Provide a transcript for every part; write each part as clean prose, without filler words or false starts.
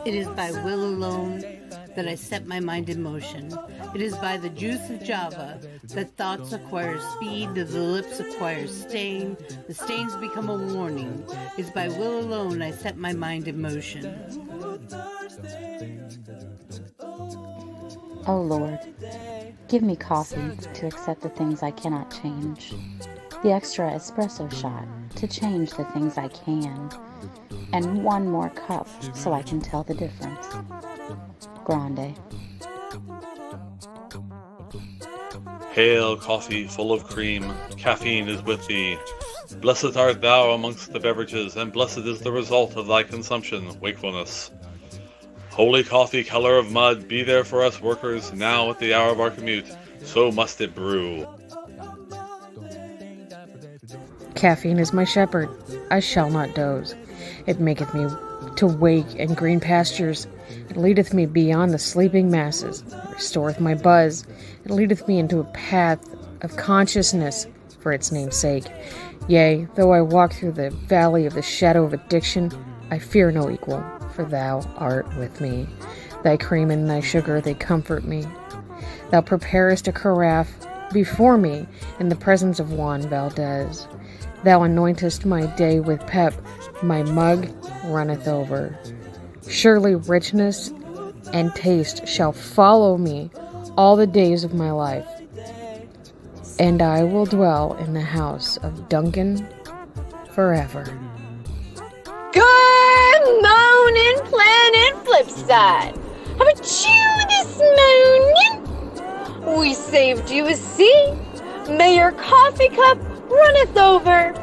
It is by will alone that I set my mind in motion. It is by the juice of Java that thoughts acquire speed, that the lips acquire stain, the stains become a warning. It is by will alone I set my mind in motion. O Lord, give me coffee to accept the things I cannot change, the extra espresso shot to change the things I can, and one more cup so I can tell the difference. Grande. Hail, coffee full of cream, caffeine is with thee. Blessed art thou amongst the beverages, and blessed is the result of thy consumption, wakefulness. Holy coffee, color of mud, be there for us workers, now at the hour of our commute, so must it brew. Caffeine is my shepherd, I shall not doze. It maketh me to wake in green pastures. It leadeth me beyond the sleeping masses. It restoreth my buzz. It leadeth me into a path of consciousness for its name's sake. Yea, though I walk through the valley of the shadow of addiction, I fear no equal, for thou art with me. Thy cream and thy sugar, they comfort me. Thou preparest a carafe before me in the presence of Juan Valdez. Thou anointest my day with pep, my mug runneth over. Surely richness and taste shall follow me all the days of my life, and I will dwell in the house of Duncan forever. Good morning, Planet Flipside. How about you this morning? We saved you a seat. May your coffee cup runneth over,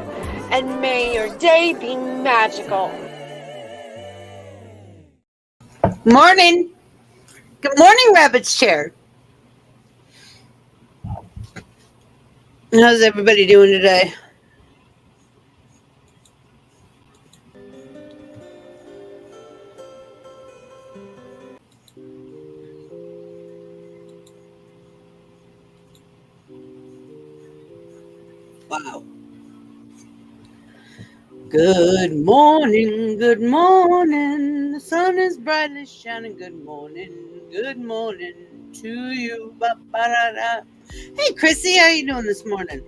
and may your day be magical. Morning. Good morning, Rabbit's Chair. How's everybody doing today? Wow. Good morning, good morning. The sun is brightly shining. Good morning to you. Ba-ba-da-da. Hey, Chrissy, how you doing this morning?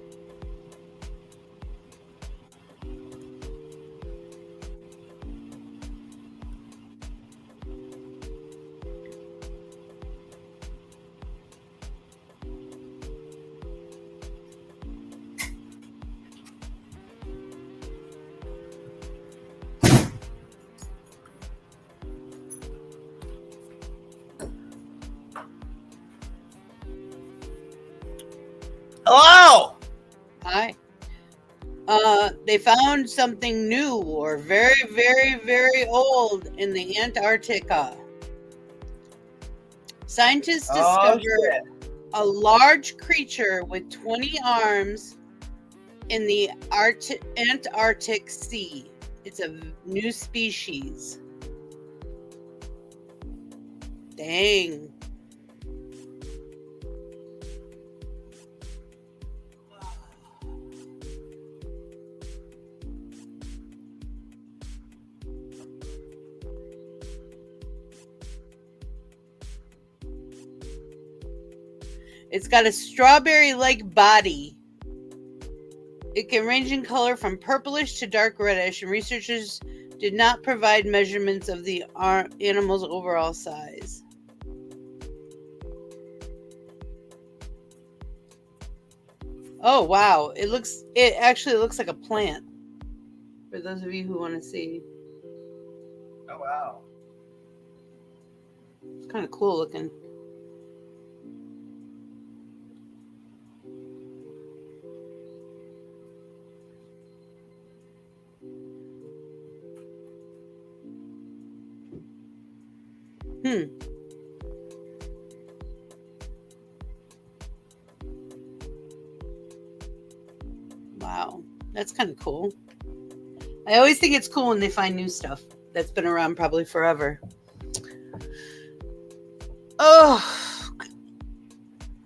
Hello. Hi. They found something new or very, very, very old in the Antarctica. Scientists discovered a large creature with 20 arms in the Antarctic Sea. It's a new species. Dang. It's got a strawberry-like body. It can range in color from purplish to dark reddish, and researchers did not provide measurements of the animal's overall size. Oh, wow. It actually looks like a plant. For those of you who want to see. Oh, wow. It's kind of cool looking. Wow, that's kind of cool. I always think it's cool when they find new stuff that's been around probably forever. Oh,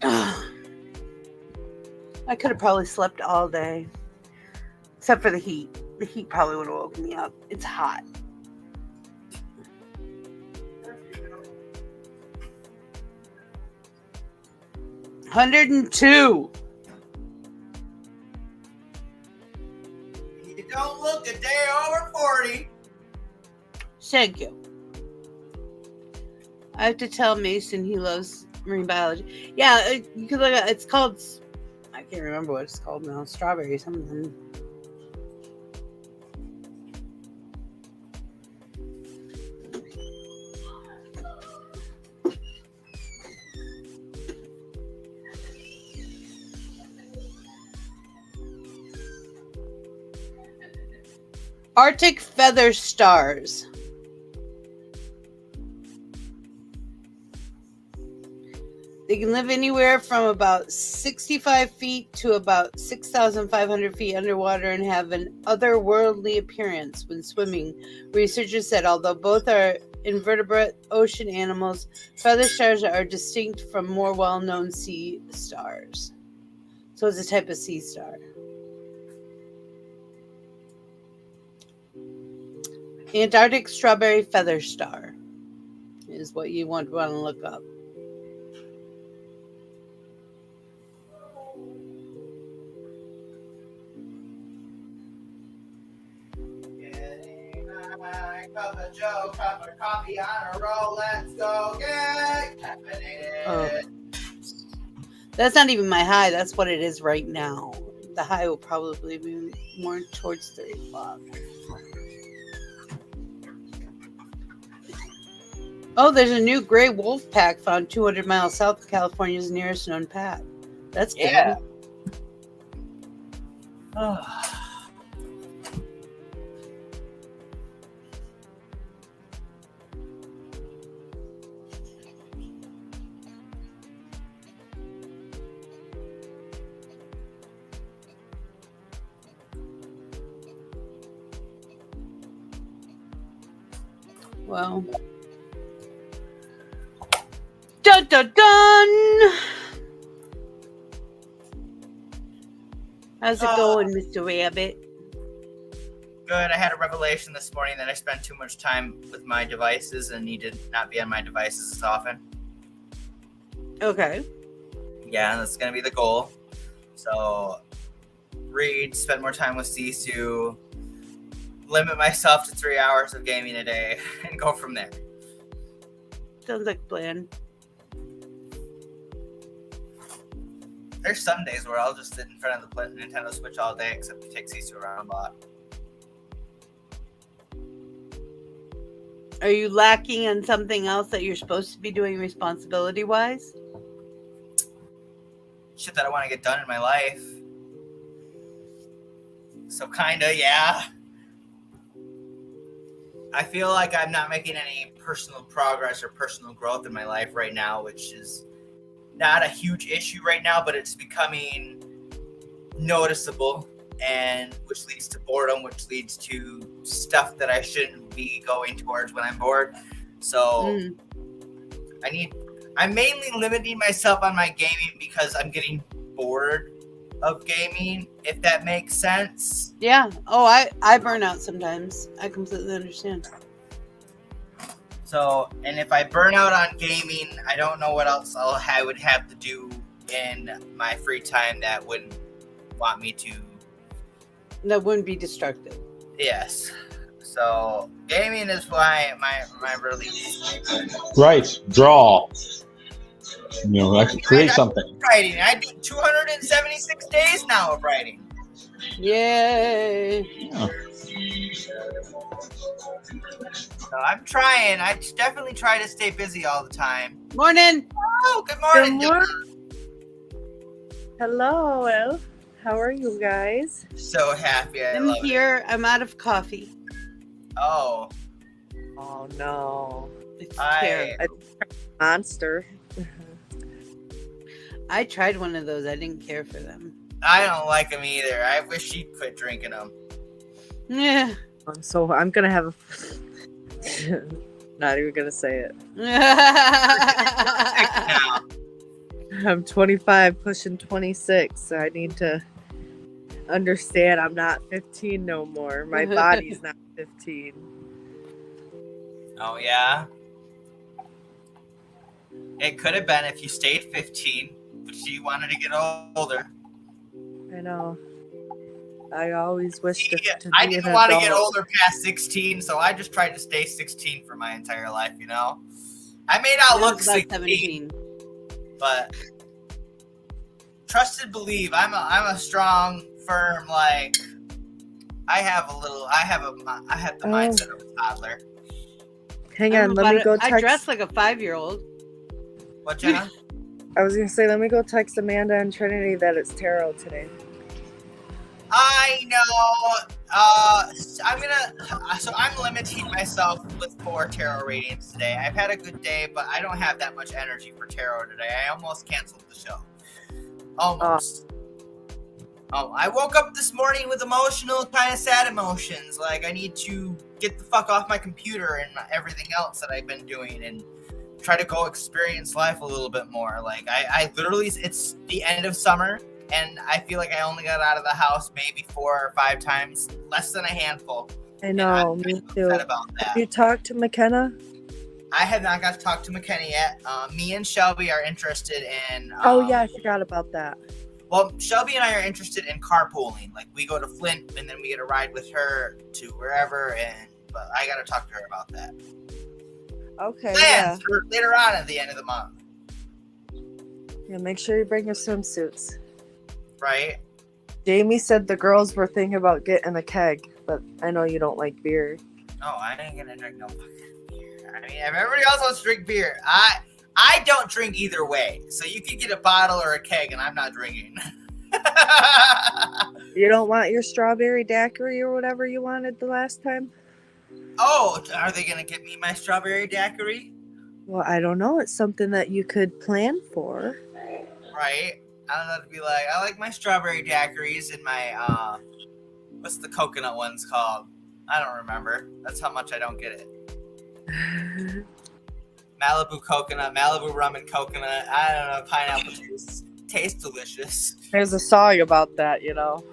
I could have probably slept all day, except for the heat. The heat probably would have woken me up. It's hot. 102. You don't look a day over 40. Thank you. I have to tell Mason he loves marine biology. Yeah, you could look at it's called. I can't remember what it's called now. Strawberry something. Arctic feather stars. They can live anywhere from about 65 feet to about 6,500 feet underwater and have an otherworldly appearance when swimming. Researchers said although both are invertebrate ocean animals, feather stars are distinct from more well-known sea stars. So it's a type of sea star. Antarctic strawberry feather star is what you want to look up. Getting my cup of Joe, cup of coffee on a roll. Let's go get caffeinated. Oh. That's not even my high. That's what it is right now. The high will probably be more towards 3 o'clock. Oh, there's a new gray wolf pack found 200 miles south of California's nearest known pack. That's good. Yeah. Well. Dun dun dun! How's it going, Mr. Rabbit? Good. I had a revelation this morning that I spent too much time with my devices and need to not be on my devices as often. Okay. Yeah, that's going to be the goal. So, read, spend more time with Sisu, limit myself to 3 hours of gaming a day, and go from there. Sounds like a plan. There's some days where I'll just sit in front of the Nintendo Switch all day, except to take Sisu around a lot. Are you lacking on something else that you're supposed to be doing responsibility-wise? Shit that I want to get done in my life. So kinda, yeah. I feel like I'm not making any personal progress or personal growth in my life right now, which is not a huge issue right now, but it's becoming noticeable, and which leads to boredom, which leads to stuff that I shouldn't be going towards when I'm bored. So I'm mainly limiting myself on my gaming because I'm getting bored of gaming, if that makes sense. Yeah. Oh, I burn out sometimes. I completely understand. So, and if I burn out on gaming, I don't know what else I would have to do in my free time that wouldn't want me to. That wouldn't be destructive. Yes. So, gaming is why my release. Right. Draw. You know, I could create something. Writing. I do 276 days now of writing. Yay. Yeah. So I'm trying. I definitely try to stay busy all the time. Morning. Oh, good morning. Good morning. Hello. How are you guys? So happy. I I'm love here. it. I'm out of coffee. Oh. Oh no. It's I- terrible. Monster. I tried one of those. I didn't care for them. I don't like them either. I wish she'd quit drinking them. Yeah. So I'm gonna have not even gonna say it. Now, I'm 25 pushing 26, so I need to understand I'm not 15 no more. My body's not 15. oh, yeah? It could have been if you stayed 15. but she wanted to get older. I know. I always wished to I be an didn't want to get adult. older past 16, so I just tried to stay 16 for my entire life, you know? I may not I was look about 16, but trust and believe. I'm a strong, firm, like, I have the mindset of a toddler. Hang on, let me go I text. dress like a 5-year-old. What, Jenna? I was gonna say, let me go text Amanda and Trinity that it's tarot today. I know. I'm limiting myself with 4 tarot readings today. I've had a good day, but I don't have that much energy for tarot today. I almost canceled the show. Almost. I woke up this morning with emotional, kind of sad emotions. Like, I need to get the fuck off my computer and everything else that I've been doing and try to go experience life a little bit more. Like, I literally, it's the end of summer, and I feel like I only got out of the house maybe 4 or 5 times, less than a handful. I know, me too. About that. Have you talked to McKenna? I have not got to talk to McKenna yet. Me and Shelby are interested in... oh, yeah, I forgot about that. Well, Shelby and I are interested in carpooling. Like, we go to Flint, and then we get a ride with her to wherever, but I got to talk to her about that. Okay, Plans for later on at the end of the month. Yeah, make sure you bring your swimsuits. Right? Jamie said the girls were thinking about getting a keg, but I know you don't like beer. No, I ain't gonna drink no fucking beer. I mean, if everybody else wants to drink beer, I don't drink either way. So you can get a bottle or a keg, and I'm not drinking. You don't want your strawberry daiquiri or whatever you wanted the last time? Oh, are they gonna get me my strawberry daiquiri? Well, I don't know. It's something that you could plan for. Right? I don't know, to be like, I like my strawberry daiquiris and my, what's the coconut ones called? I don't remember. That's how much I don't get it. Malibu coconut, Malibu rum and coconut. I don't know, pineapple juice. Tastes delicious. There's a song about that, you know.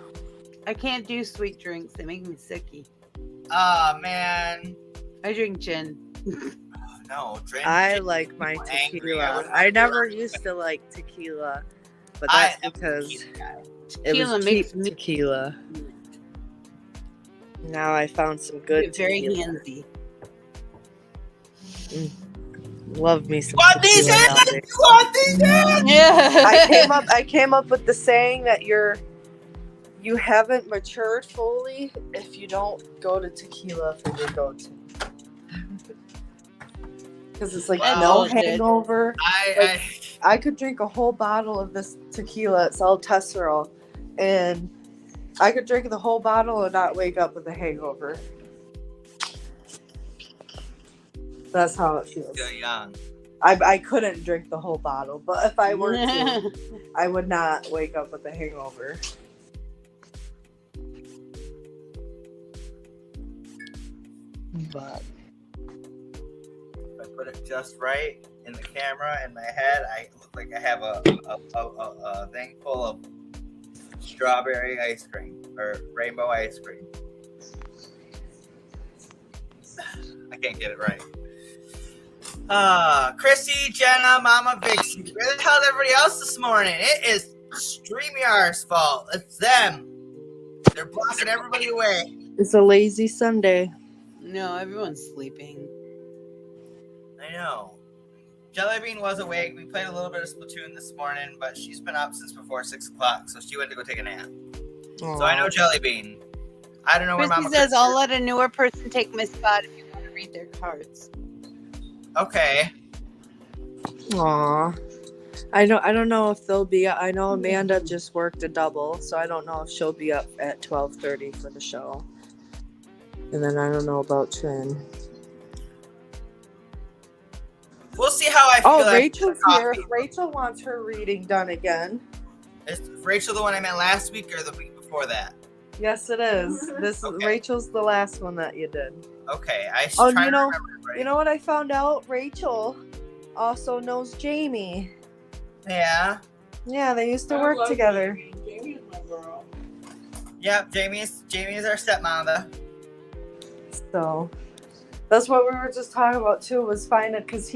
I can't do sweet drinks. They make me sicky. Oh, man. I drink gin. No, drink. I like my tequila. I never used to like tequila, but that's because it was cheap tequila. Now I found some good very tequila. handsy. Love me some Want these tequila hands? nowadays. Want these hands? Yeah. I came up with the saying that you haven't matured fully if you don't go to tequila for your go-to. Because it's like no hangover. I could drink a whole bottle of this tequila. It's all Tesserol, and I could drink the whole bottle and not wake up with a hangover. That's how it feels. Still young. I couldn't drink the whole bottle, but if I were to, I would not wake up with a hangover. But If I put it just right in the camera in my head, I look like I have a thing full of strawberry ice cream or rainbow ice cream. I can't get it right. Chrissy, Jenna, Mama, Vixie. Where the hell is everybody else this morning? It is StreamYard's fault. It's them. They're blocking everybody away. it's a lazy Sunday. No, everyone's sleeping. I know. Jellybean was awake. We played a little bit of Splatoon this morning, but she's been up since before 6 o'clock, so she went to go take a nap. So I know Jellybean. I don't know where Christy Mama says, Chris I'll is. let a newer person take my spot if you want to read their cards. Okay. Aw. I don't know if they'll be. I know Amanda just worked a double, so I don't know if she'll be up at 12:30 for the show. And then I don't know about Trin. We'll see how I feel. Oh, after Rachel's the here. coffee. Rachel wants her reading done again. Is Rachel the one I met last week or the week before that? Yes, it is. This Okay. Rachel's the last one that you did. Okay. I should Oh, try you to know, remember it right. you know what I found out? Rachel also knows Jamie. Yeah. Yeah, they used to work together. Yep. Jamie is our stepmother. So that's what we were just talking about too, was finding, because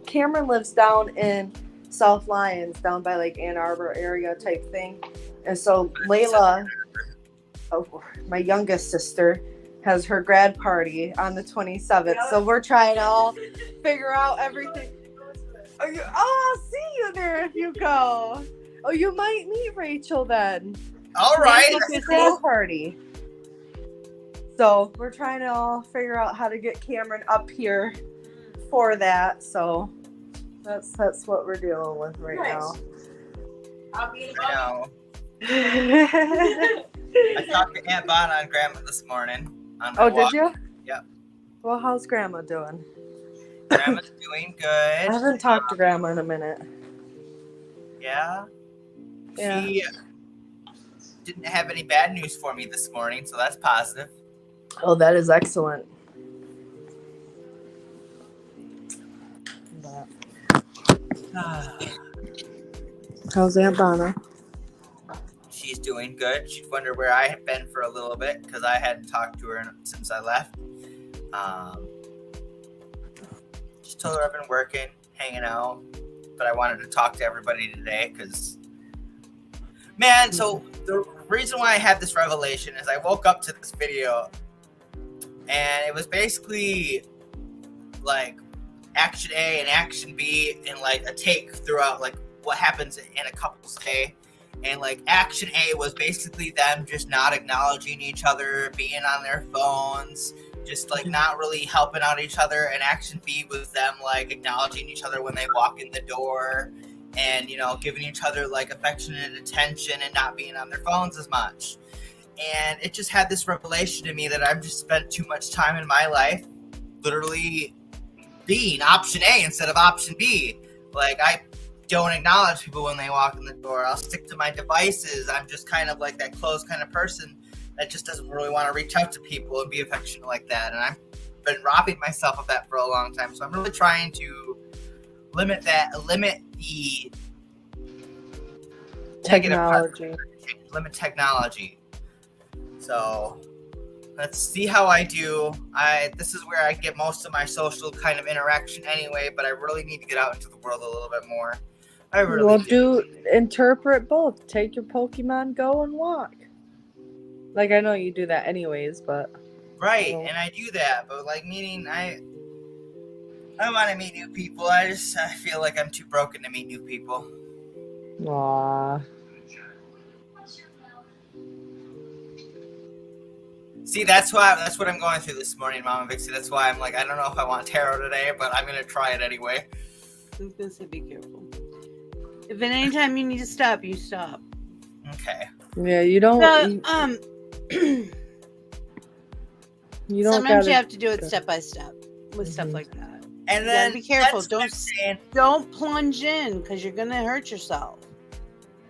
Cameron lives down in South Lyons down by like Ann Arbor area type thing. And so Layla, my youngest sister, has her grad party on the 27th. So we're trying to all figure out everything. I'll see you there if you go. Oh, you might meet Rachel then. All right. It's a grad party. So we're trying to all figure out how to get Cameron up here for that. So that's what we're dealing with right now. I'll be I talked to Aunt Bonna and Grandma this morning. Oh, did you? Yep. Well, how's Grandma doing? Grandma's doing good. I haven't talked to Grandma in a minute. Yeah? Yeah. She didn't have any bad news for me this morning, so that's positive. Oh, that is excellent. How's Aunt Bonna? She's doing good. She wondered where I had been for a little bit because I hadn't talked to her since I left. Just told her I've been working, hanging out, but I wanted to talk to everybody today because, man, so the reason why I had this revelation is I woke up to this video and it was basically like action A and action B and like a take throughout like what happens in a couple's day. And like action A was basically them just not acknowledging each other, being on their phones, just like not really helping out each other. And action B was them like acknowledging each other when they walk in the door and, you know, giving each other like affectionate attention and not being on their phones as much. And it just had this revelation to me that I've just spent too much time in my life literally being option A instead of option B. Like I don't acknowledge people when they walk in the door. I'll stick to my devices. I'm just kind of like that closed kind of person that just doesn't really want to reach out to people and be affectionate like that. And I've been robbing myself of that for a long time. So I'm really trying to limit the Technology. Limit technology. So let's see how I do. This is where I get most of my social kind of interaction anyway, but I really need to get out into the world a little bit more. I really do interpret both. Take your Pokemon Go and walk. Like I know you do that anyways, but right, and I do that, but like meaning I want to meet new people. I feel like I'm too broken to meet new people. Aww. See, that's what I'm going through this morning, Mama Vixie. That's why I'm like, I don't know if I want tarot today, but I'm gonna try it anyway. I was gonna say, be careful. If at any time you need to stop, you stop. Okay. Yeah, you don't. You You don't. Sometimes you have to do it step by step with stuff like that. And then be careful. Don't plunge in because you're gonna hurt yourself.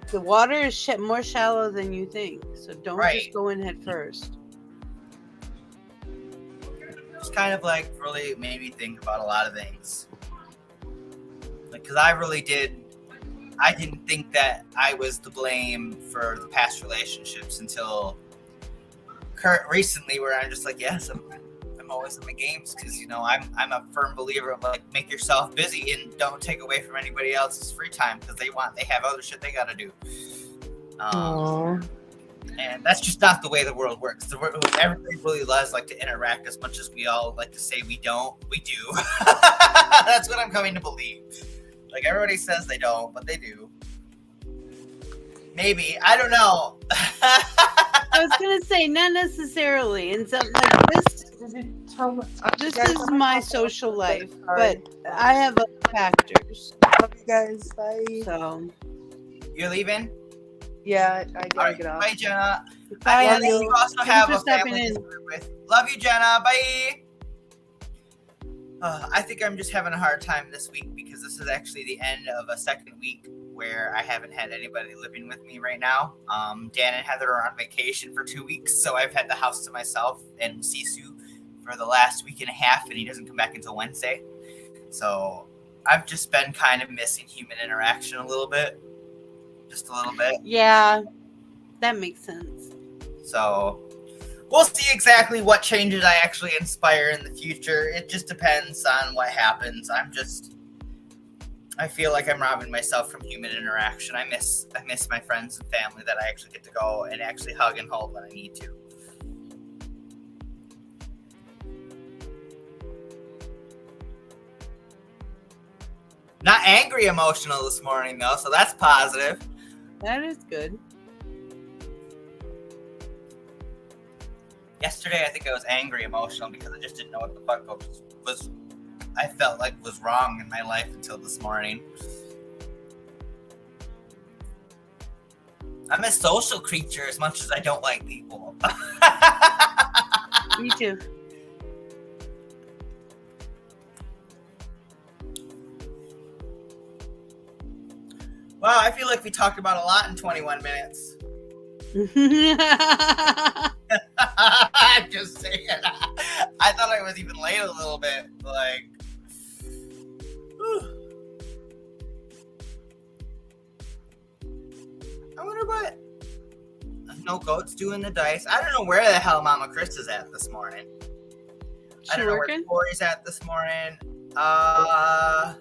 The water is more shallow than you think, so don't just go in head first. It's kind of like really made me think about a lot of things. Like, because I didn't think that I was to blame for the past relationships until recently, where I'm just like, yes, I'm always in the games because, you know, I'm a firm believer of like make yourself busy and don't take away from anybody else's free time because they have other shit they gotta do. And that's just not the way the world works. Everybody really does like to interact as much as we all like to say we don't. We do. That's what I'm coming to believe. Like everybody says they don't, but they do. Maybe. I don't know. I was gonna say not necessarily. And something like this is my social life, but I have other factors. Love you guys. Bye. So you're leaving? Yeah, I gotta get off. Bye, Jenna. Bye, I think you also have a family to live with. Love you, Jenna. Bye. I think I'm just having a hard time this week because this is actually the end of a second week where I haven't had anybody living with me right now. Dan and Heather are on vacation for 2 weeks, so I've had the house to myself and Sisu for the last week and a half, and he doesn't come back until Wednesday. So I've just been kind of missing human interaction a little bit. Just a little bit. Yeah, that makes sense. So we'll see exactly what changes I actually inspire in the future. It just depends on what happens. I feel like I'm robbing myself from human interaction. I miss my friends and family that I actually get to go and actually hug and hold when I need to. Not angry emotional this morning though, so that's positive. That is good. Yesterday, I think I was angry emotional because I just didn't know what the fuck was I felt like was wrong in my life until this morning. I'm a social creature as much as I don't like people. Me too. Wow, I feel like we talked about a lot in 21 minutes. I'm just saying. I thought I was even late a little bit. Like, whew. I wonder what No Goat's doing the dice. I don't know where the hell Mama Chris is at this morning. I don't know where Corey's at this morning. I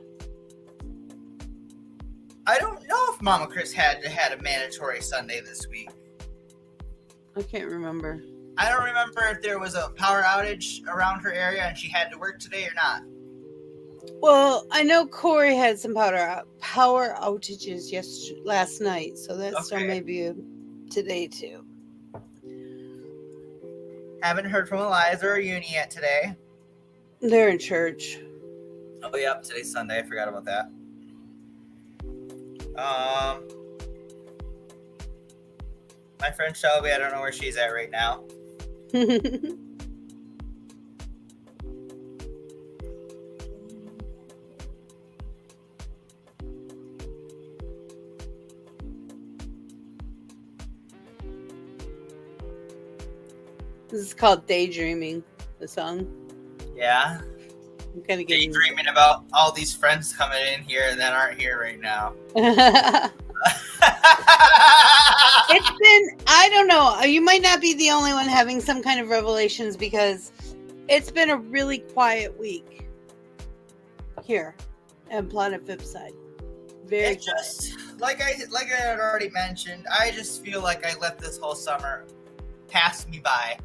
don't know if Mama Chris had a mandatory Sunday this week. I can't remember. I don't remember if there was a power outage around her area and she had to work today or not. Well, I know Corey had some power outages last night, so that's still maybe today too. Haven't heard from Eliza or Uni yet today. They're in church. Oh, yep, today's Sunday. I forgot about that. My friend Shelby, I don't know where she's at right now. This is called Daydreaming, the song. Yeah. I'm kind of getting daydreaming about all these friends coming in here that aren't here right now. It's been, I don't know, you might not be the only one having some kind of revelations because it's been a really quiet week here at Planet Flipside. Very it's just like I had already mentioned, I just feel like I let this whole summer pass me by,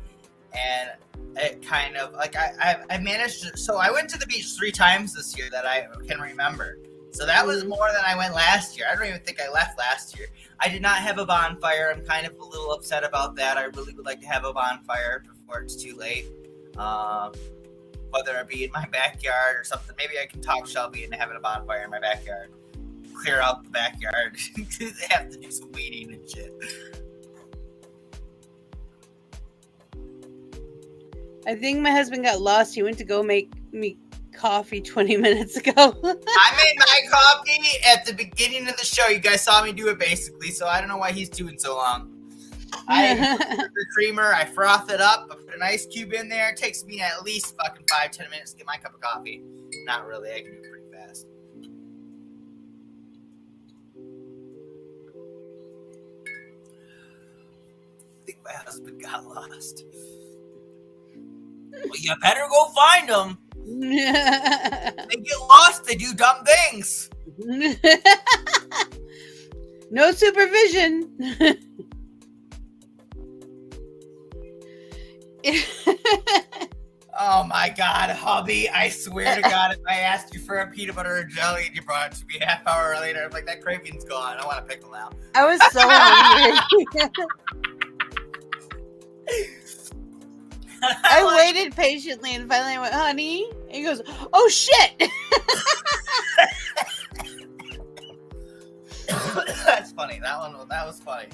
and it kind of like I managed to, so I went to the beach 3 times this year that I can remember. So that was more than I went last year. I don't even think I left last year. I did not have a bonfire. I'm kind of a little upset about that. I really would like to have a bonfire before it's too late. Whether it be in my backyard or something. Maybe I can talk Shelby into having a bonfire in my backyard. Clear out the backyard. They have to do some weeding and shit. I think my husband got lost. He went to go make me coffee 20 minutes ago. I made my coffee at the beginning of the show. You guys saw me do it basically, so I don't know why he's doing so long. I put the creamer, I froth it up, I put an ice cube in there. It takes me at least fucking 5-10 minutes to get my cup of coffee. Not really, I can do it pretty fast. I think my husband got lost. Well, you better go find him. They get lost, they do dumb things. No supervision. Oh my god, hubby, I swear to god, if I asked you for a peanut butter and jelly and you brought it to me a half hour later, I'm like, that craving's gone. I want a pickle now. I was so hungry. I waited patiently and finally I went, honey. And he goes, oh shit. That's funny. That was funny.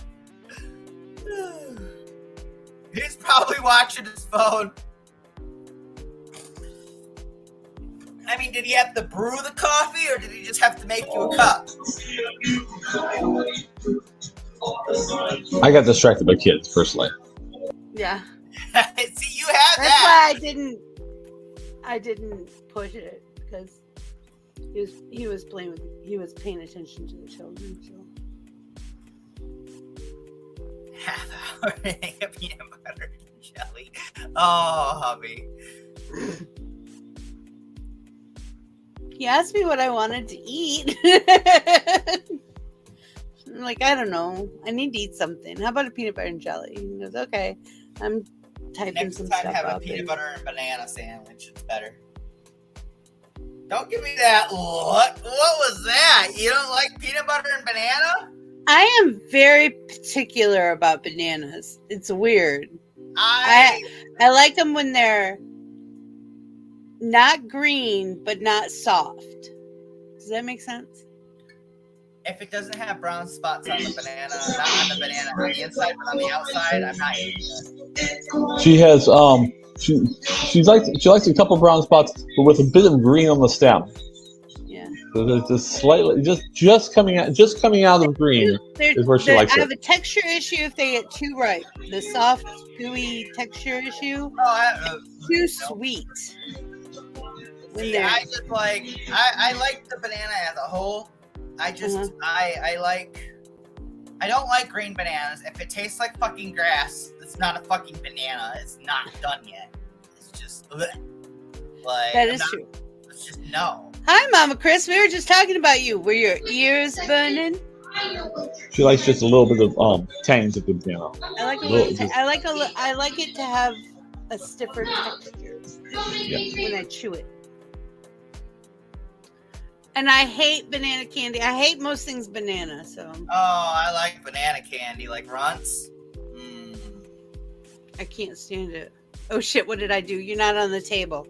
He's probably watching his phone. I mean, did he have to brew the coffee or did he just have to make you a cup? I got distracted by kids, personally. Yeah. See, you had That's that. why I didn't push it because he was paying attention to the children. So. Half hour to make a peanut butter and jelly. Oh, hubby. He asked me what I wanted to eat. I'm like, I don't know. I need to eat something. How about a peanut butter and jelly? He goes, okay. I'm typing Next some time, stuff have a up. peanut butter and banana sandwich. It's better. Don't give me that. What was that? You don't like peanut butter and banana? I am very particular about bananas. It's weird. I like them when they're not green, but not soft. Does that make sense? If it doesn't have brown spots on the banana, not on the banana on the inside, but on the outside, I'm not eating it. She has she likes a couple brown spots, but with a bit of green on the stem. Yeah. So there's just slightly just coming out of green is where she likes I it. have a texture issue if they get too ripe. The soft, gooey texture issue. Too sweet. See, I just like I like the banana as a whole. I just I don't like green bananas. If it tastes like fucking grass, it's not a fucking banana. It's not done yet. It's just like that is true. It's just no. Hi, Mama Chris. We were just talking about you. Were your ears burning? She likes just a little bit of tang to the banana. I like I like it to have a stiffer texture when I chew it. And I hate banana candy. I hate most things banana. So. Oh, I like banana candy, like Runts. I can't stand it. Oh shit! What did I do? You're not on the table.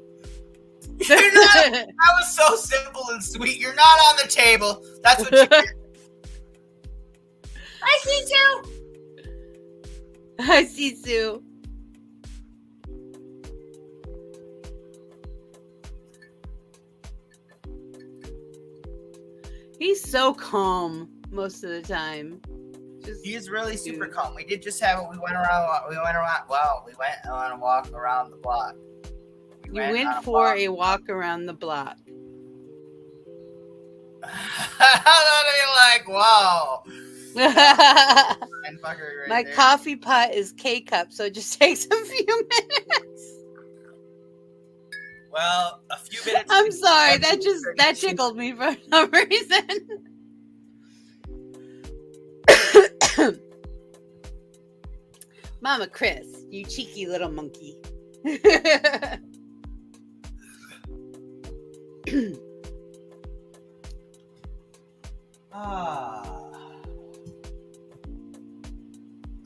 You're not. That was so simple and sweet. You're not on the table. That's what you did. I see Sue. I see Sue. He's so calm most of the time. He's really super calm. We did just have we went on a walk around the block. You went for a walk around the block. Like, wow. My coffee pot is K-cup, so it just takes a few minutes. Well, a few minutes. I'm sorry, that tickled me for no reason. Mama Chris, you cheeky little monkey.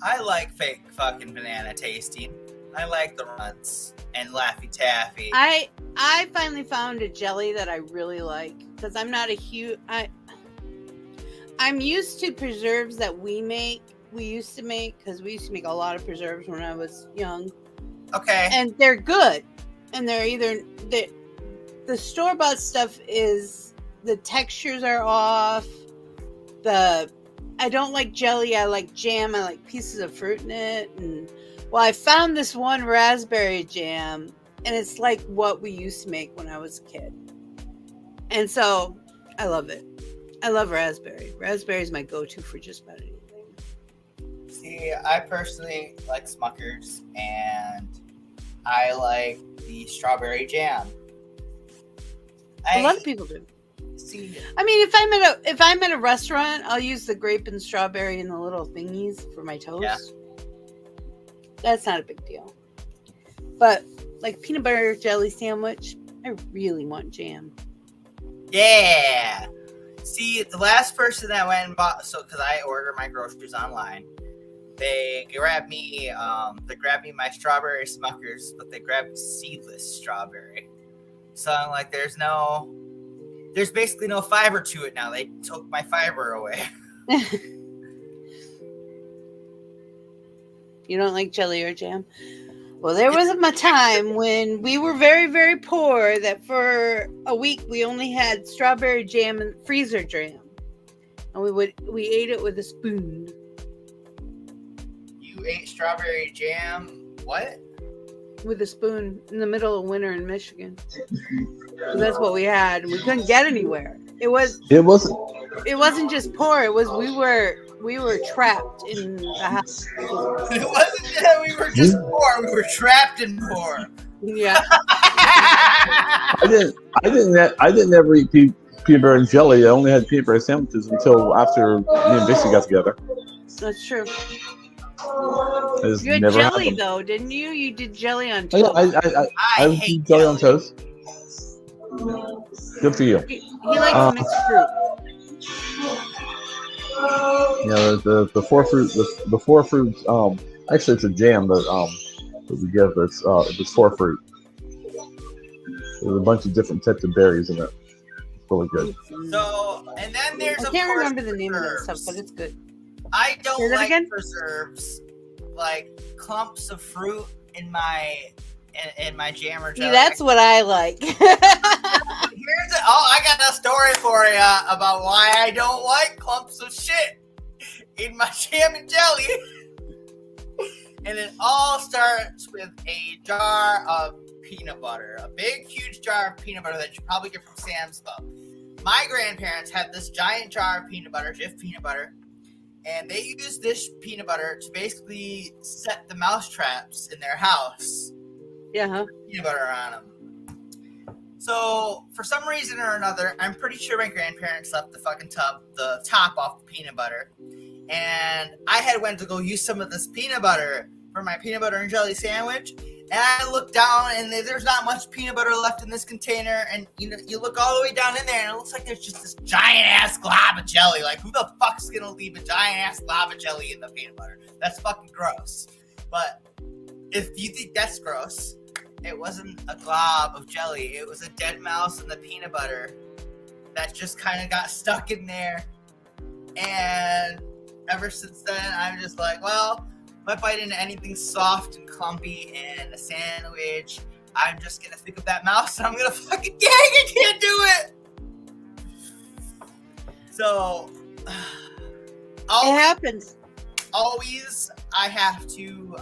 I like fake fucking banana tasting. I like the Runts and Laffy Taffy. I finally found a jelly that I really like because I'm not a huge. I'm used to preserves that we used to make because we used to make a lot of preserves when I was young. Okay. And they're good, and they're either the store-bought stuff is the textures are off. I don't like jelly. I like jam. I like pieces of fruit in it. And I found this one raspberry jam, and it's like what we used to make when I was a kid. And so I love it. I love raspberry. Raspberry is my go-to for just about anything. See, I personally like Smuckers, and I like the strawberry jam. A lot of people do. See, I mean, if I'm at a restaurant, I'll use the grape and strawberry and the little thingies for my toast. Yeah. That's not a big deal. But like peanut butter jelly sandwich, I really want jam. Yeah. See, the last person that went and bought, because I order my groceries online, they grabbed me my strawberry Smuckers, but they grabbed seedless strawberry. So I'm like, there's basically no fiber to it now. They took my fiber away. You don't like jelly or jam? Well, there was a time when we were very, very poor that for a week we only had strawberry jam and freezer jam. And we ate it with a spoon. You ate strawberry jam, what? With a spoon in the middle of winter in Michigan. So that's what we had, and we couldn't get anywhere. It wasn't just poor. It was we were trapped in the house. It wasn't that we were just poor. We were trapped in poor. Yeah. I didn't ever eat peanut butter and jelly. I only had peanut butter sandwiches until after me and Dixie got together. That's true. I just You had never jelly had them. though, didn't you? You did jelly on Oh, toast. yeah, I I hate eat jelly on jelly. toast. Good for you. He likes mixed fruit. The four fruits. Actually, it's a jam that we give. It's 4 fruit. There's a bunch of different types of berries in it. It's really good. So, and then there's I can't remember the name of that stuff, but it's good. I don't Say that like again? preserves, like clumps of fruit in my jam or jelly. See, that's what I like. I got a story for you about why I don't like clumps of shit in my jam and jelly. And it all starts with a jar of peanut butter, a big, huge jar of peanut butter that you probably get from Sam's Club. My grandparents had this giant jar of peanut butter, Jif peanut butter, and they used this peanut butter to basically set the mouse traps in their house. Yeah, huh? Peanut butter on them. So, for some reason or another, I'm pretty sure my grandparents left the top off the peanut butter. And I had went to go use some of this peanut butter for my peanut butter and jelly sandwich. And I looked down, and there's not much peanut butter left in this container. And you look all the way down in there, and it looks like there's just this giant-ass glob of jelly. Like, who the fuck's gonna leave a giant-ass glob of jelly in the peanut butter? That's fucking gross. But if you think that's gross, it wasn't a glob of jelly. It was a dead mouse in the peanut butter that just kind of got stuck in there. And ever since then, I'm just like, well, if I bite into anything soft and clumpy in a sandwich, I'm just going to think of that mouse and I'm going to fucking gag. I can't do it. So, It happens. always I have to,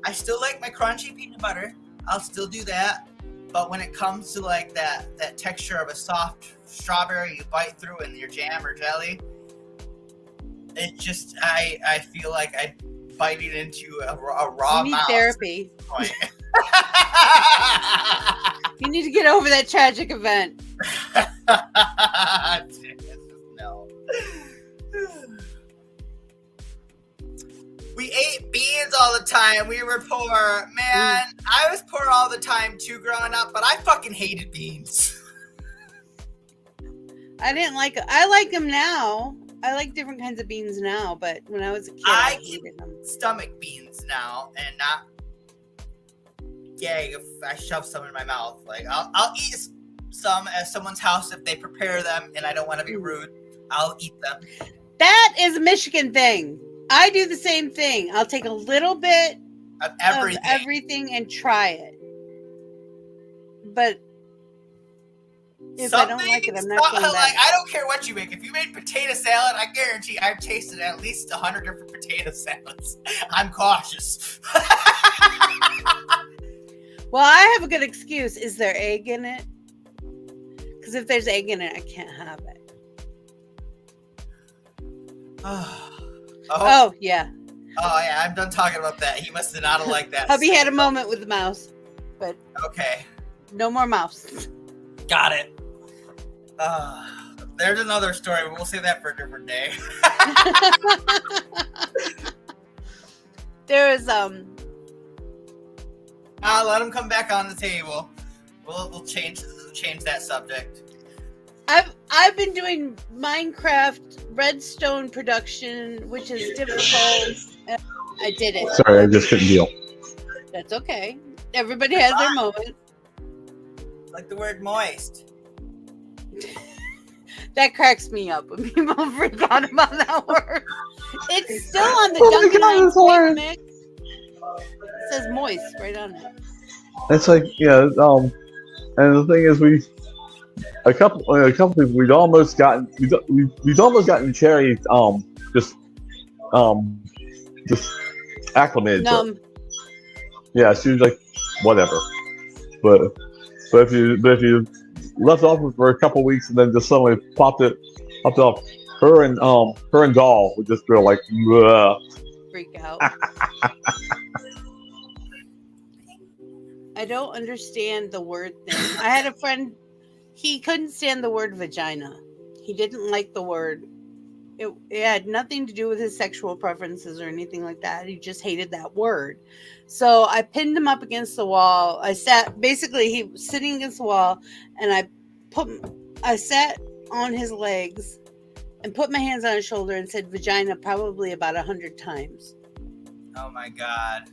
I still like my crunchy peanut butter. I'll still do that. But when it comes to like that texture of a soft strawberry you bite through in your jam or jelly, it just, I feel like I biting into a raw You need mouse. therapy. You need to get over that tragic event. No. We ate beans all the time. We were poor. Man, I was poor all the time too growing up, but I fucking hated beans. I like them now. I like different kinds of beans now, but when I was a kid, I hated them. Stomach beans now, and not gag if I shove some in my mouth. Like I'll eat some at someone's house if they prepare them, and I don't want to be rude. I'll eat them. That is a Michigan thing. I do the same thing. I'll take a little bit Of of everything and try it. But if I don't like it, I'm not going back. Like, I don't care what you make. If you made potato salad, I guarantee I've tasted at least 100 different potato salads. I'm cautious. Well, I have a good excuse. Is there egg in it? Because if there's egg in it, I can't have it. Oh, yeah. Oh, yeah, I'm done talking about that. He must have not liked that. Hubby had a moment with the mouse, but okay. No more mouse. Got it. There's another story, but we'll save that for a different day. There is I'll let him come back on the table. We'll change that subject. I've been doing Minecraft redstone production, which is difficult. I did it. Sorry, I just couldn't deal. That's okay. Everybody has their moment. Like the word moist. That cracks me up when people forgot about that word. It's still on the Dunkin' mix. It says moist right on it. It's like, and the thing is, a couple people we'd almost gotten Cherry just acclimated to it. Yeah, she was like whatever, but if you left off for a couple weeks and then just suddenly popped off, her and Doll would just go like freak out. I don't understand the word thing. I had a friend, he couldn't stand the word vagina. He didn't like the word. It had nothing to do with his sexual preferences or anything like that. He just hated that word. So I pinned him up against the wall. Basically, he was sitting against the wall, and I sat on his legs and put my hands on his shoulder and said vagina probably about 100 times. Oh my God.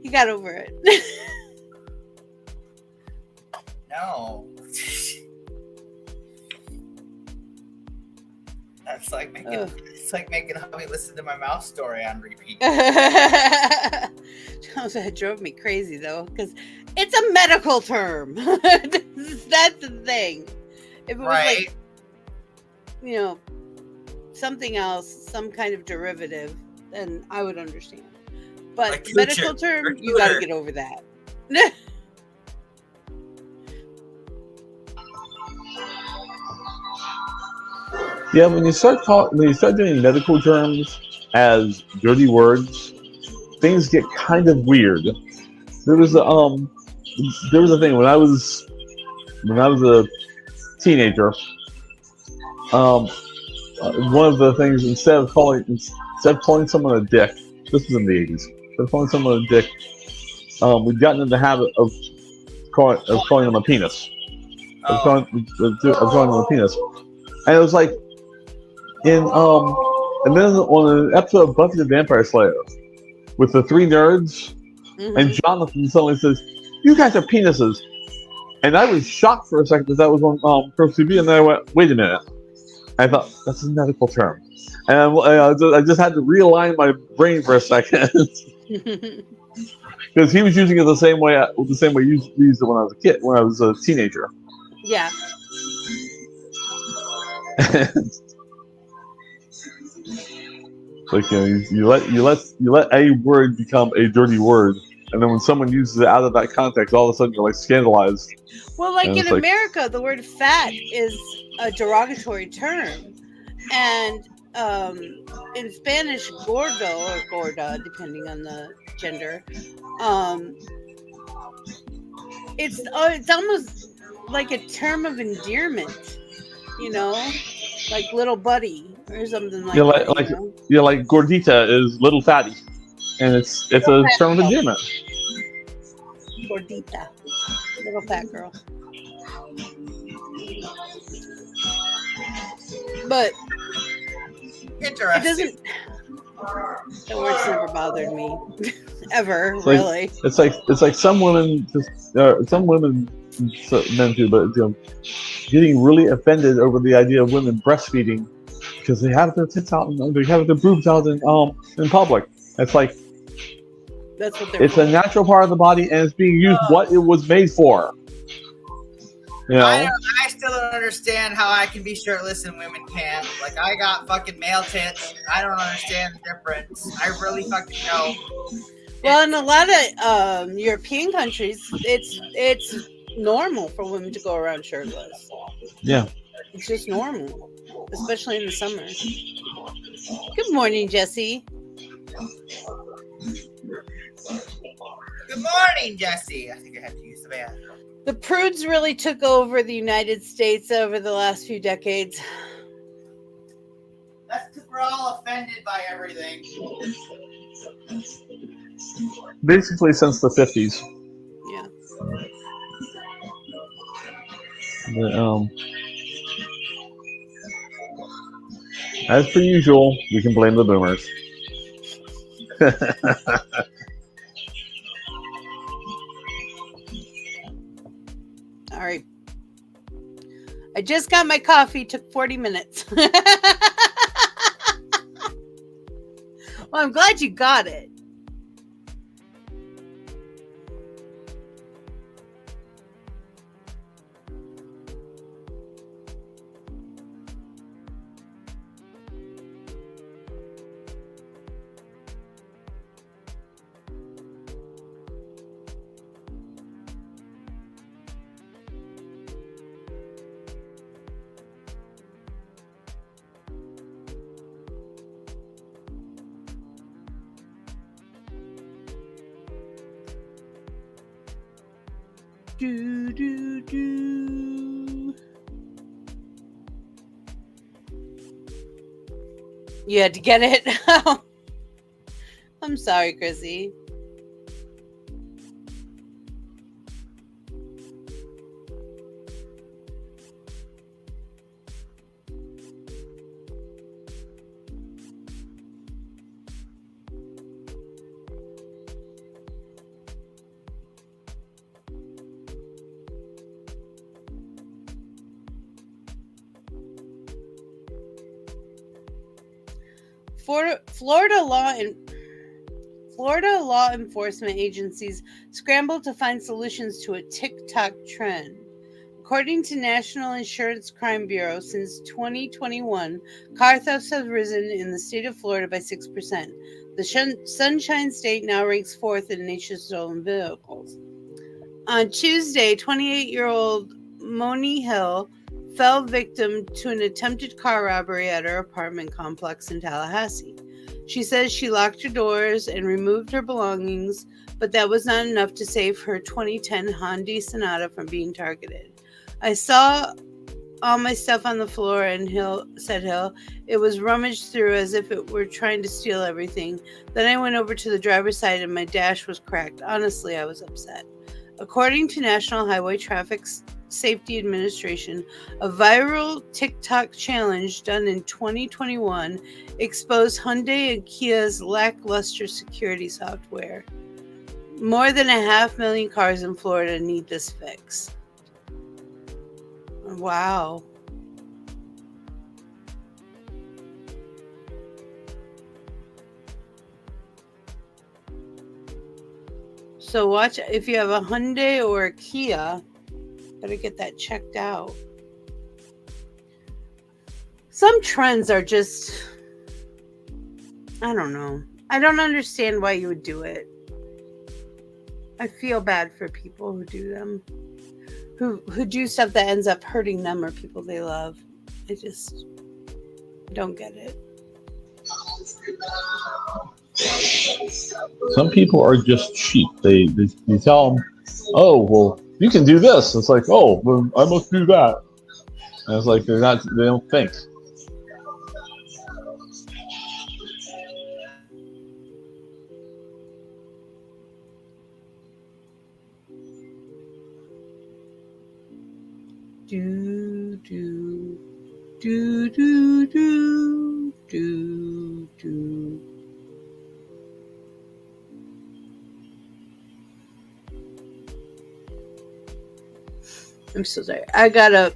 He got over it. No. That's like making hubby listen to my mouse story on repeat. That drove me crazy though, because it's a medical term. That's the thing. If it was like, something else, some kind of derivative, then I would understand. But like medical term, you got to get over that. Yeah, when you start doing medical terms as dirty words, things get kind of weird. There was a thing when I was a teenager. One of the things, instead of calling someone a dick, this was in the 80s. Instead of calling someone a dick, we'd gotten in the habit of calling them a penis. Of calling them a penis, and it was like and then on an episode of Buffy the Vampire Slayer with the three nerds, and Jonathan suddenly says, "You guys are penises," and I was shocked for a second that was on Pro TV, and then I went, "Wait a minute." I thought, that's a medical term. And I just had to realign my brain for a second. Because he was using it the same way you used it when I was a kid, when I was a teenager. Yeah. Like, you let a word become a dirty word, and then when someone uses it out of that context, all of a sudden you're like scandalized. Well, like in America, the word fat is a derogatory term, and in Spanish, gordo or gorda, depending on the gender, it's almost like a term of endearment, like little buddy or something like that. Like gordita is little fatty, and it's a term of endearment. Gordita, little fat girl. But interesting. It doesn't. That word's never bothered me, ever. Really. It's like some women men too, but getting really offended over the idea of women breastfeeding because they have their tits out and they have their boobs out in public. It's like that's what they're. It's a natural part of the body, and it's being used what it was made for. I still don't understand how I can be shirtless and women can't. Like, I got fucking male tits. I don't understand the difference. I really fucking don't. Well, in a lot of European countries, it's normal for women to go around shirtless. Yeah. It's just normal, especially in the summer. Good morning, Jesse. Good morning, Jesse. I think I have to use the bathroom. The prudes really took over the United States over the last few decades. That's because we're all offended by everything. Basically since the 50s. Yeah. But, as per usual, we can blame the boomers. All right. I just got my coffee. Took 40 minutes. Well, I'm glad you got it. Do, do, do. You had to get it? I'm sorry, Chrissy. Florida law enforcement agencies scramble to find solutions to a TikTok trend. According to National Insurance Crime Bureau, since 2021, car thefts have risen in the state of Florida by 6%. The Sunshine State now ranks fourth in the nation's stolen vehicles. On Tuesday, 28-year-old Moni Hill fell victim to an attempted car robbery at her apartment complex in Tallahassee. She says she locked her doors and removed her belongings, but that was not enough to save her 2010 Hyundai Sonata from being targeted. I saw all my stuff on the floor, and said Hill. It was rummaged through as if it were trying to steal everything. Then I went over to the driver's side and my dash was cracked. Honestly, I was upset. According to National Highway Traffic Safety Administration, a viral TikTok challenge done in 2021 exposed Hyundai and Kia's lackluster security software. More than 500,000 cars in Florida need this fix. Wow. So watch, if you have a Hyundai or a Kia, better get that checked out. Some trends are just, I don't know. I don't understand why you would do it. I feel bad for people who do them. Who do stuff that ends up hurting them or people they love. I just don't get it. Some people are just cheap. They tell them, oh, well, you can do this. It's like, oh, well, I must do that. And it's like they don't think. Do, do, do, do, do, do, do. I'm so sorry. I got up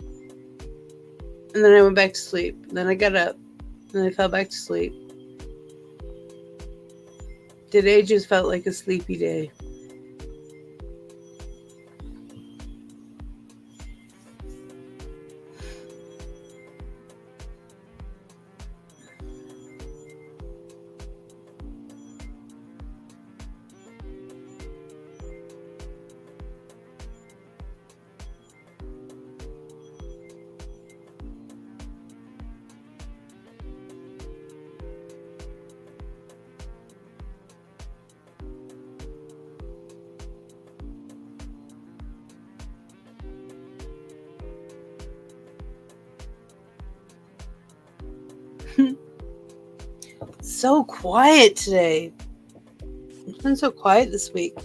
and then I went back to sleep. Then I got up and then I fell back to sleep. Today just felt like a sleepy day. So quiet today. It's been so quiet this week.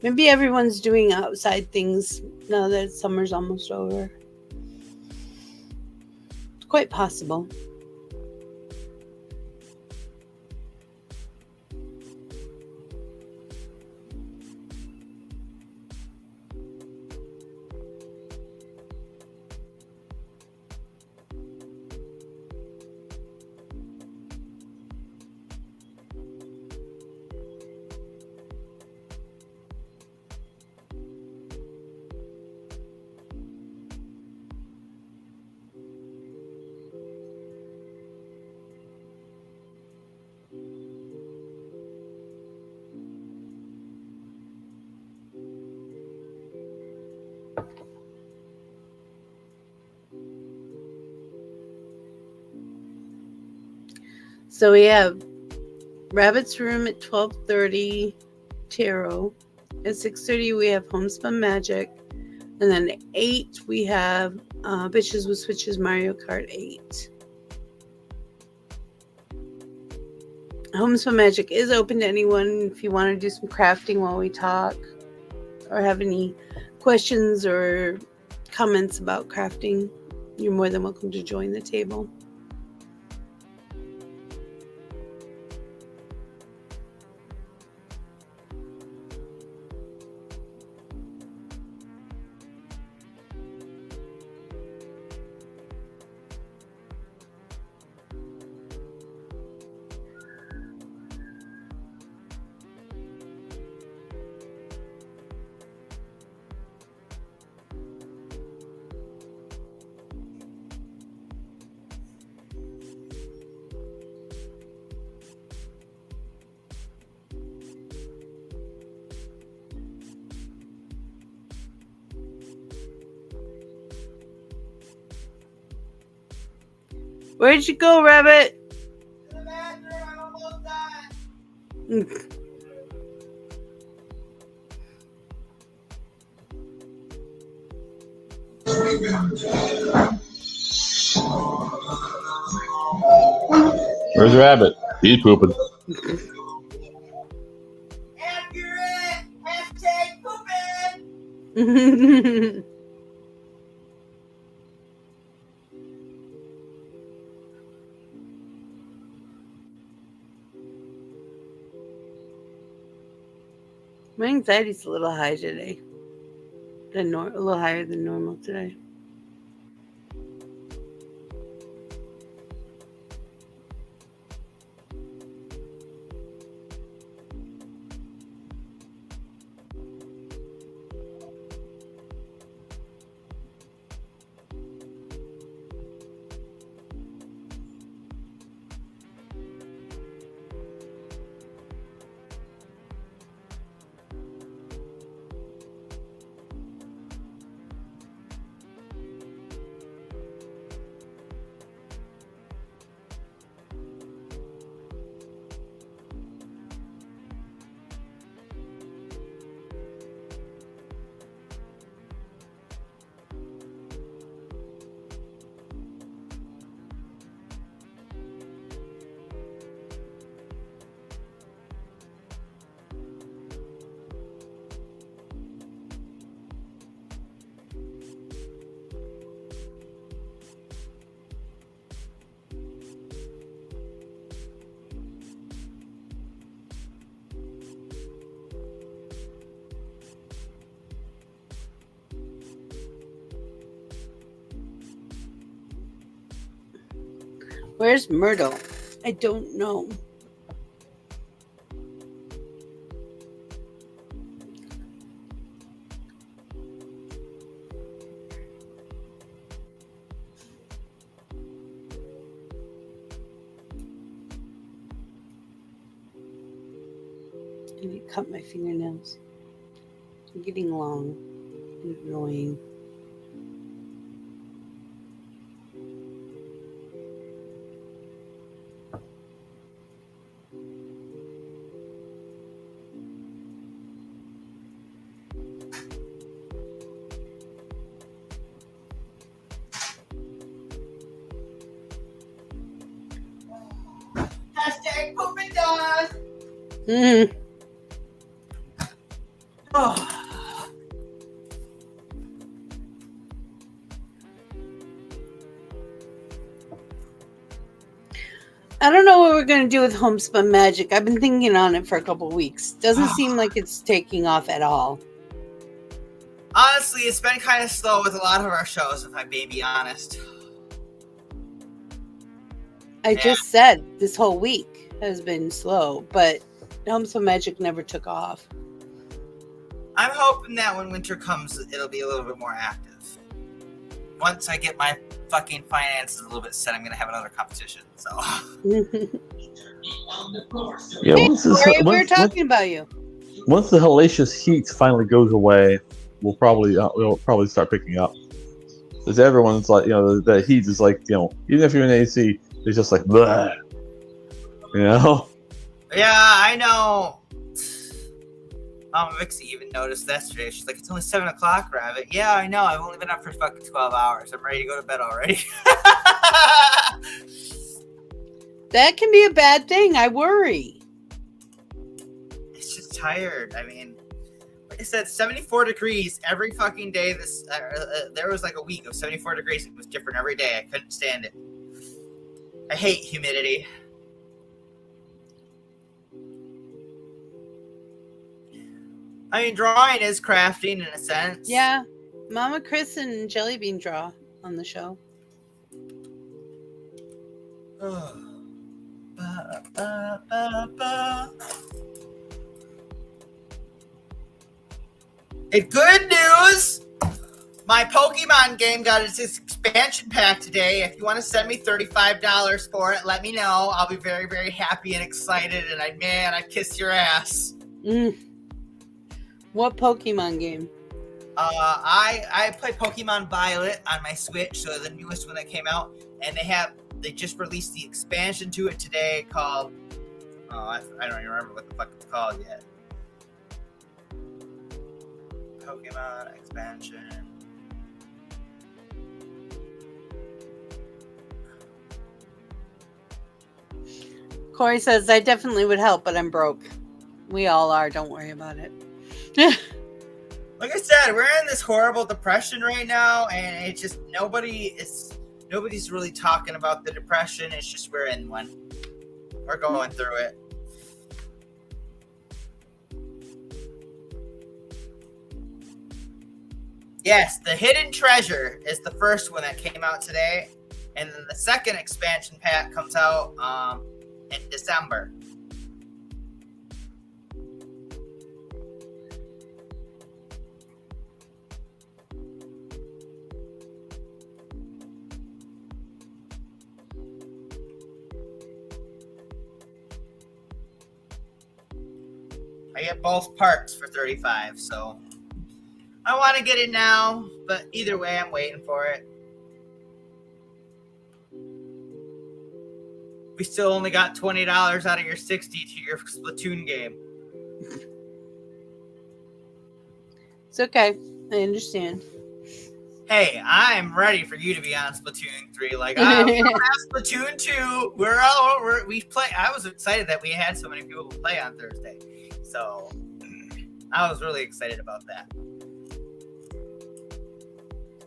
Maybe everyone's doing outside things now that summer's almost over. It's quite possible. So we have Rabbit's Room at 12:30, tarot At 6:30 we have Homespun Magic, and then at 8 we have Bitches with Switches Mario Kart 8. Homespun Magic is open to anyone if you want to do some crafting while we talk, or have any questions or comments about crafting. You're more than welcome to join the table. Where'd you go, Rabbit? To the bathroom, I'm almost done. Where's Rabbit? He's pooping. Accurate! Hashtag pooping! My anxiety's a little high today. A little higher than normal today. Where's Myrtle? I don't know. I need to cut my fingernails. They're getting long and annoying. Hashtag pooping dog! Mm. Oh. I don't know what we're going to do with Homespun Magic. I've been thinking on it for a couple weeks. Doesn't seem like it's taking off at all. Honestly, it's been kind of slow with a lot of our shows, if I may be honest. I just said this whole week has been slow, but Homespun Magic never took off. I'm hoping that when winter comes, it'll be a little bit more active. Once I get my fucking finances a little bit set, I'm going to have another competition. So. Yeah, Hey, we were talking about you. Once the hellacious heat finally goes away, we'll probably start picking up. Because everyone's like, the heat is like, even if you're in AC, it's just like, bleh. Yeah, I know. Mama Vixie even noticed yesterday. She's like, it's only 7 o'clock, Rabbit. Yeah, I know. I've only been up for fucking 12 hours. I'm ready to go to bed already. That can be a bad thing. I worry. It's just tired. I mean, like I said, 74 degrees every fucking day. There was like a week of 74 degrees. It was different every day. I couldn't stand it. I hate humidity. I mean, drawing is crafting in a sense. Yeah. Mama Chris and Jellybean draw on the show. And good news! My Pokemon game got its expansion pack today. If you want to send me $35 for it, let me know. I'll be very, very happy and excited. And I'd kiss your ass. What Pokemon game? I play Pokemon Violet on my Switch, so the newest one that came out, and they just released the expansion to it today called I don't even remember what the fuck it's called yet. Pokemon expansion. Corey says, I definitely would help, but I'm broke. We all are. Don't worry about it. Like I said, we're in this horrible depression right now, and it's just nobody's really talking about the depression. It's just we're in one. We're going through it. Yes, the Hidden Treasure is the first one that came out today, and then the second expansion pack comes out in December. I get both parts for $35, so I want to get it now, but either way, I'm waiting for it. We still only got $20 out of your $60 to your Splatoon game. It's okay. I understand. Hey, I'm ready for you to be on Splatoon 3. Like, we have Splatoon 2. We play. I was excited that we had so many people play on Thursday. So, I was really excited about that.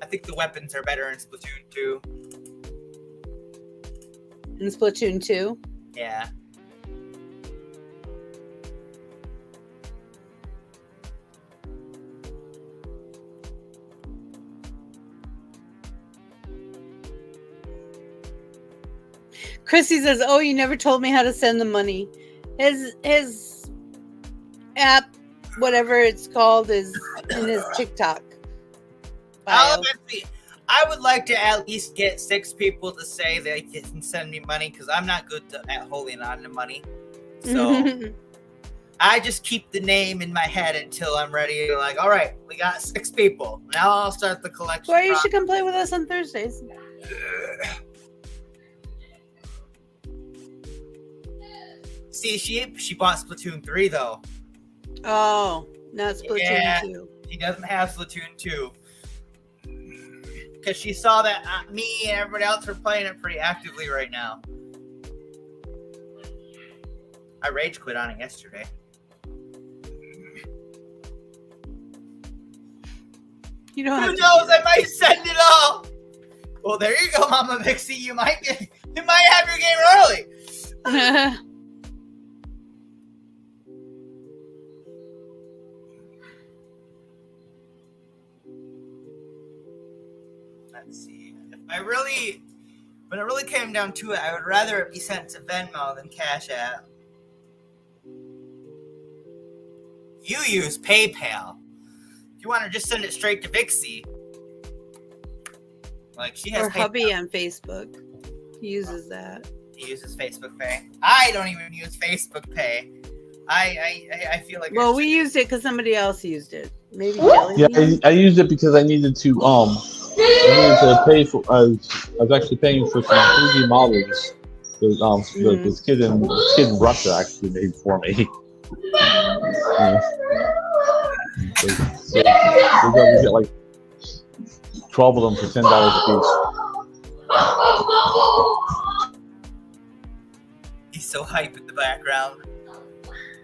I think the weapons are better in Splatoon 2. In Splatoon 2? Yeah. Chrissy says, oh, you never told me how to send the money. His app, whatever it's called, is in his TikTok bio. I would like to at least get 6 people to say they can send me money, because I'm not good at holding on to money. So I just keep the name in my head until I'm ready. Like, all right, we got 6 people. Now I'll start the collection. Well, you should come play with us on Thursdays. See, she bought Splatoon 3 though. Oh, not Splatoon 2. She doesn't have Splatoon 2. Because she saw that me and everybody else are playing it pretty actively right now. I rage quit on it yesterday. You don't have Who knows? I might send it all. Well, there you go, Mama Vixie. You might have your game early. Let's see. When it really came down to it, I would rather it be sent to Venmo than Cash App. You use PayPal. If you want to just send it straight to Vixie. Like, she has or hubby on Facebook. He uses that. He uses Facebook Pay. I don't even use Facebook Pay. I feel like. Well, we used it because somebody else used it. Maybe Jelly. Yeah, I used it because I needed to pay for. I was actually paying for some 3D models. This kid in Russia actually made for me. So you get like 12 of them for $10 a piece. He's so hype in the background.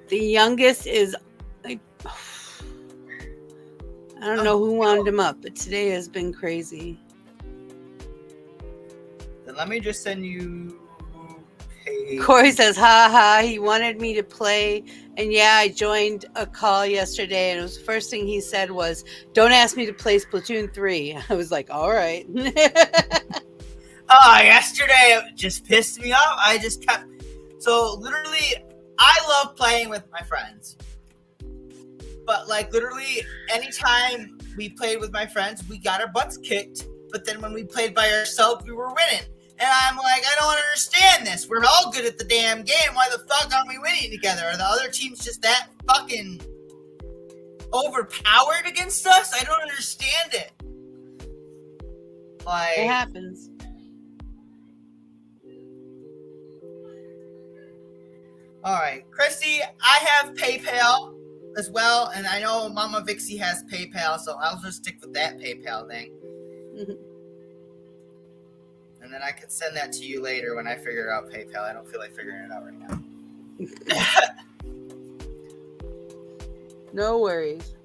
The youngest is like, I don't know who wound him up, but today has been crazy. Then let me just send you. Corey says, ha ha, he wanted me to play. And yeah, I joined a call yesterday, and it was the first thing he said was, don't ask me to play Splatoon 3. I was like, all right. Yesterday it just pissed me off. I just kept. So literally, I love playing with my friends. But like literally, anytime we played with my friends, we got our butts kicked. But then when we played by ourselves, we were winning. And I'm like, I don't understand this. We're all good at the damn game. Why the fuck aren't we winning together? Are the other teams just that fucking overpowered against us? I don't understand it. Like, it happens. All right, Chrissy, I have PayPal as well, and I know Mama Vixie has PayPal, so I'll just stick with that PayPal thing. And then I can send that to you later when I figure out PayPal. I don't feel like figuring it out right now. No worries.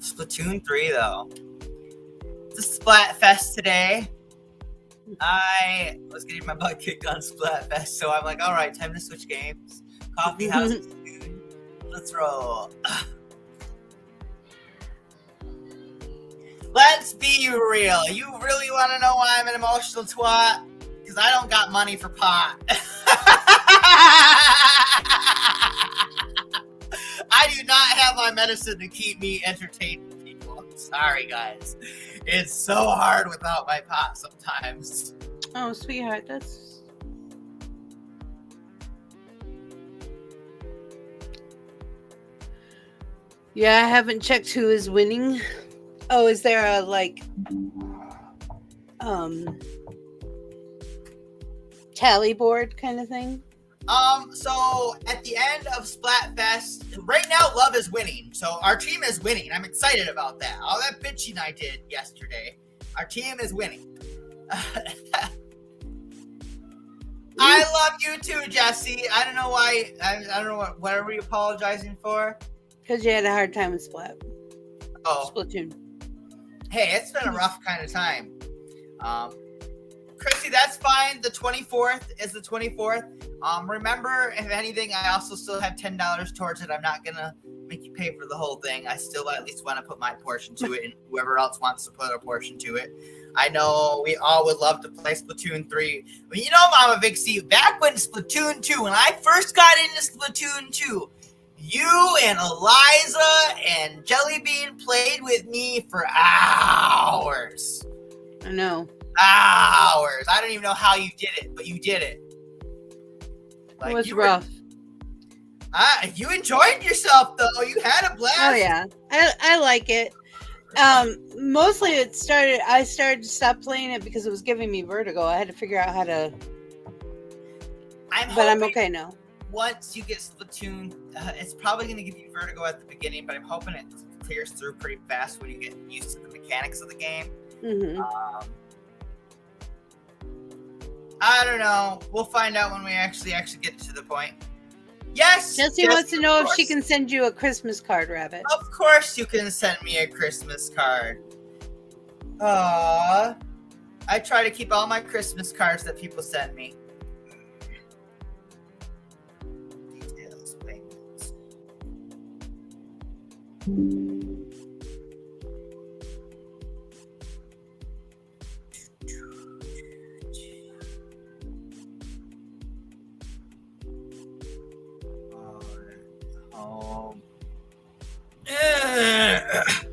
Splatoon 3, though. It's a Splatfest today. I was getting my butt kicked on Splatfest, so I'm like, all right, time to switch games. Coffee house is soon. Let's roll. Let's be real. You really want to know why I'm an emotional twat? Because I don't got money for pot. I do not have my medicine to keep me entertaining people. I'm sorry, guys. It's so hard without my pot sometimes. Oh, sweetheart, that's... Yeah, I haven't checked who is winning. Oh, is there a, like, tally board kind of thing? So at the end of Splatfest, right now Love is winning. So our team is winning. I'm excited about that. All that bitching I did yesterday, our team is winning. I love you too, Jesse. I don't know why. I don't know what are we apologizing for? Because you had a hard time with Splat. Oh, Splatoon. Hey, it's been a rough kind of time. Chrissy, that's fine. The 24th is the 24th. Remember, if anything, I also still have $10 towards it. I'm not going to make you pay for the whole thing. I still at least want to put my portion to it, and whoever else wants to put a portion to it. I know we all would love to play Splatoon 3. But you know, Mama Vixie, back when Splatoon 2, when I first got into Splatoon 2, you and Eliza and Jellybean played with me for hours. I know. Hours. I don't even know how you did it, but you did it. Like, it was rough. You enjoyed yourself, though. You had a blast. Oh, yeah. I like it. Mostly I started to stop playing it because it was giving me vertigo. I had to figure out how to... But I'm okay now. Once you get Splatoon, it's probably going to give you vertigo at the beginning, but I'm hoping it clears through pretty fast when you get used to the mechanics of the game. Mm-hmm. I don't know. We'll find out when we actually get to the point. Yes! Jessie wants to know if she can send you a Christmas card, Rabbit. Of course you can send me a Christmas card. Aww. I try to keep all my Christmas cards that people send me. Details, payments.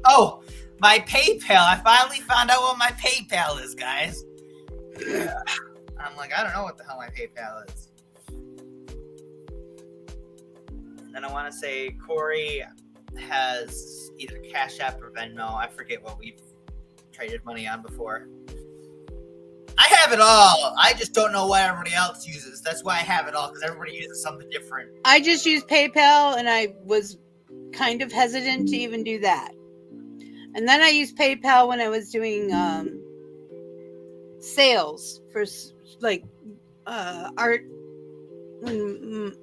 Oh, my PayPal. I finally found out what my PayPal is, guys. I'm like, I don't know what the hell my PayPal is. And then I want to say Corey has either Cash App or Venmo. I forget what we've traded money on before. I have it all. I just don't know what everybody else uses. That's why I have it all, because everybody uses something different. I just use PayPal, and I was kind of hesitant to even do that. And then I used PayPal when I was doing sales for like art. When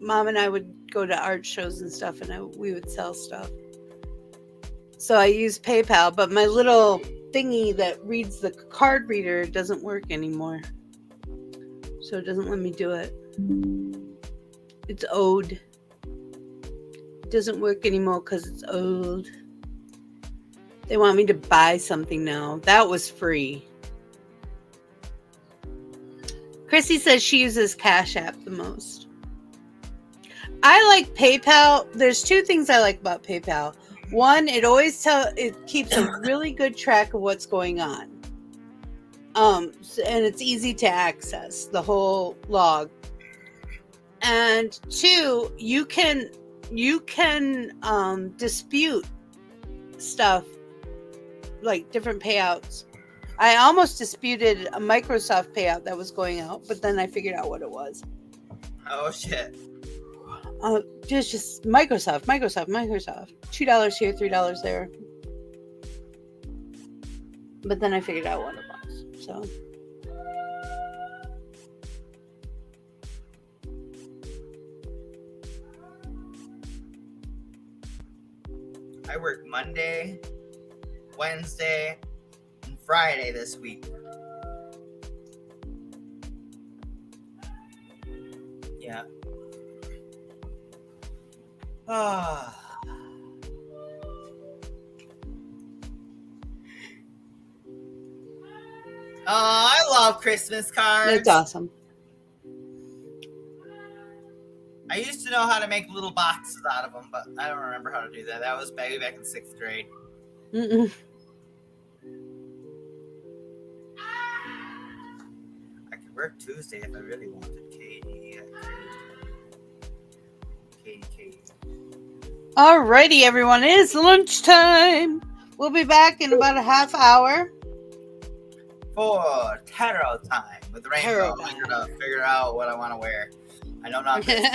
Mom and I would go to art shows and stuff, and we would sell stuff. So I used PayPal, but my little thingy that reads the card reader doesn't work anymore. So it doesn't let me do it. It's old. It doesn't work anymore because it's old. They want me to buy something now. That was free. Chrissy says she uses Cash App the most. I like PayPal. There's two things I like about PayPal. One, it keeps a really good track of what's going on. And it's easy to access the whole log. And two, you can dispute stuff like different payouts. I almost disputed a Microsoft payout that was going out, but then I figured out what it was. Oh shit. Just Microsoft. $2 here, $3 there. But then I figured out what it was. So. I work Monday, Wednesday, and Friday this week. Yeah. I love Christmas cards. That's awesome. I used to know how to make little boxes out of them, but I don't remember how to do that. That was back in 6th grade. Mm-mm. I could work Tuesday if I really wanted. Katie. Alrighty, everyone. It is lunchtime. We'll be back in about a half hour. For tarot time with Rainbow. Figure out what I want to wear. I know not this.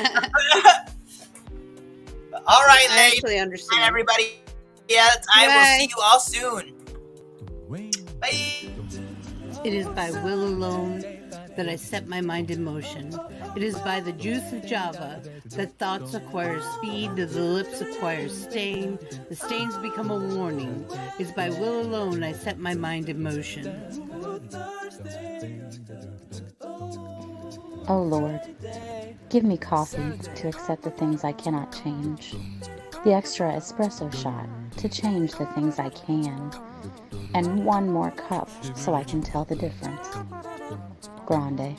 All right, I actually understand. Everybody. Yeah, I will see you all soon. Bye. It is by will alone that I set my mind in motion. It is by the juice of Java that thoughts acquire speed, the lips acquire stain, the stains become a warning. It is by will alone I set my mind in motion. Oh Lord, give me coffee to accept the things I cannot change, the extra espresso shot to change the things I can, and one more cup so I can tell the difference. Grande.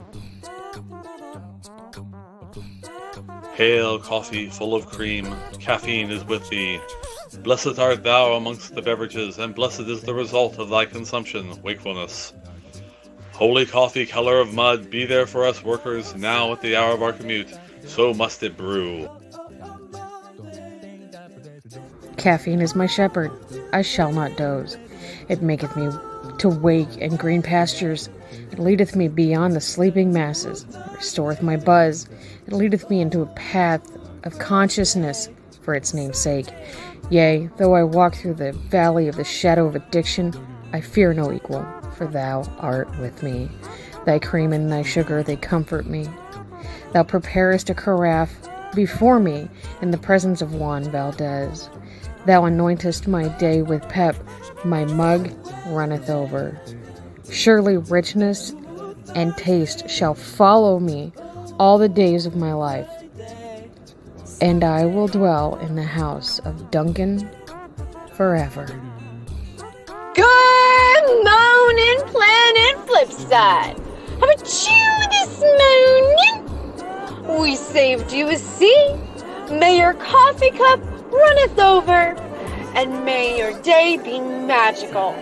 Hail, coffee full of cream, caffeine is with thee. Blessed art thou amongst the beverages, and blessed is the result of thy consumption, wakefulness. Holy coffee, color of mud, be there for us workers, now at the hour of our commute, so must it brew. Caffeine is my shepherd, I shall not doze. It maketh me to wake in green pastures. It leadeth me beyond the sleeping masses. It restoreth my buzz. It leadeth me into a path of consciousness for its name's sake. Yea, though I walk through the valley of the shadow of addiction, I fear no equal, for thou art with me. Thy cream and thy sugar, they comfort me. Thou preparest a carafe before me in the presence of Juan Valdez. Thou anointest my day with pep, my mug runneth over. Surely richness and taste shall follow me all the days of my life, and I will dwell in the house of Duncan forever. Good morning, Planet Flipside. How about you this morning? We saved you a seat. May your coffee cup runneth over, and may your day be magical.